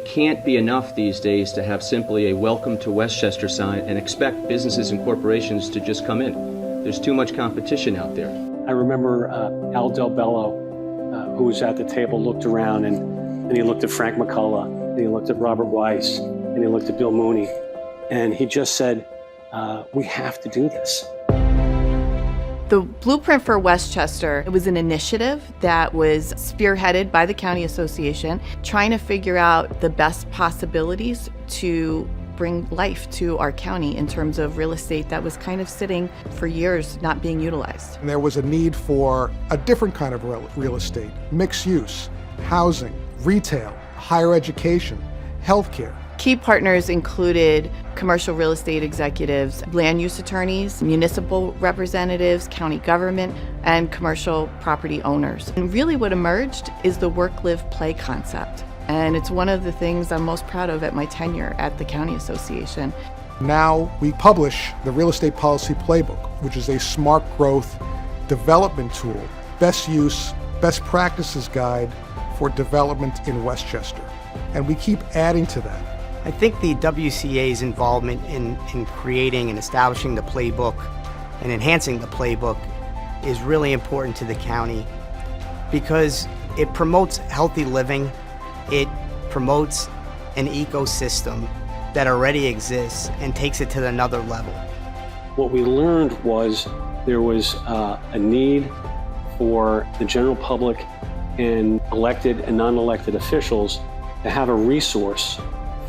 can't be enough these days to have simply a welcome to Westchester sign and expect businesses and corporations to just come in. There's too much competition out there. I remember Al Del Bello, who was at the table, looked around and he looked at Frank McCullough, and he looked at Robert Weiss, and he looked at Bill Mooney, and he just said, we have to do this. The Blueprint for Westchester, it was an initiative that was spearheaded by the County Association, trying to figure out the best possibilities to bring life to our county in terms of real estate that was kind of sitting for years not being utilized. And there was a need for a different kind of real estate, mixed use, housing, retail, higher education, healthcare. Key partners included commercial real estate executives, land use attorneys, municipal representatives, county government, and commercial property owners. And really what emerged is the work, live, play concept. And it's one of the things I'm most proud of at my tenure at the County Association. Now we publish the Real Estate Policy Playbook, which is a smart growth development tool, best use, best practices guide for development in Westchester. And we keep adding to that. I think the WCA's involvement in creating and establishing the playbook and enhancing the playbook is really important to the county because it promotes healthy living, it promotes an ecosystem that already exists and takes it to another level. What we learned was there was a need for the general public and elected and non-elected officials to have a resource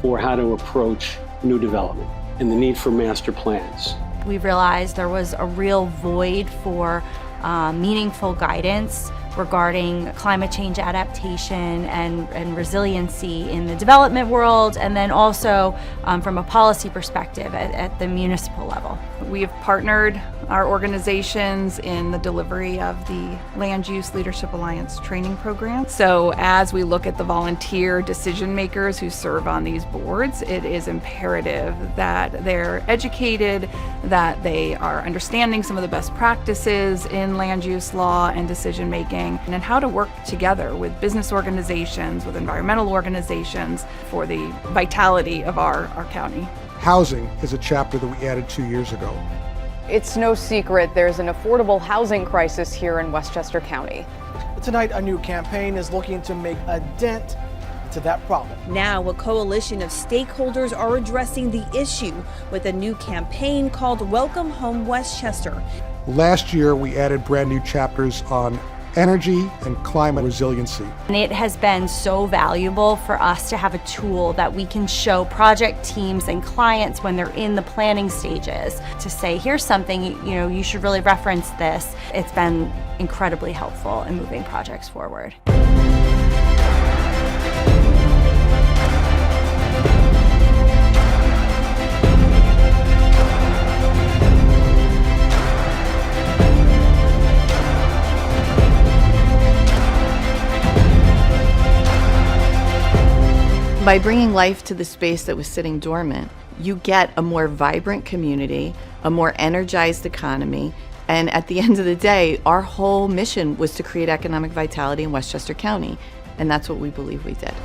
for how to approach new development and the need for master plans. We realized there was a real void for meaningful guidance regarding climate change adaptation and resiliency in the development world, and then also from a policy perspective at the municipal level. We have partnered our organizations in the delivery of the Land Use Leadership Alliance training program. So as we look at the volunteer decision makers who serve on these boards, it is imperative that they're educated, that they are understanding some of the best practices in land use law and decision making, and how to work together with business organizations, with environmental organizations for the vitality of our county. Housing is a chapter that we added 2 years ago. It's no secret there's an affordable housing crisis here in Westchester County. Tonight, a new campaign is looking to make a dent to that problem. Now, a coalition of stakeholders are addressing the issue with a new campaign called Welcome Home Westchester. Last year, we added brand new chapters on energy and climate resiliency. And it has been so valuable for us to have a tool that we can show project teams and clients when they're in the planning stages to say, here's something, you should really reference this. It's been incredibly helpful in moving projects forward. By bringing life to the space that was sitting dormant, you get a more vibrant community, a more energized economy, and at the end of the day, our whole mission was to create economic vitality in Westchester County, and that's what we believe we did.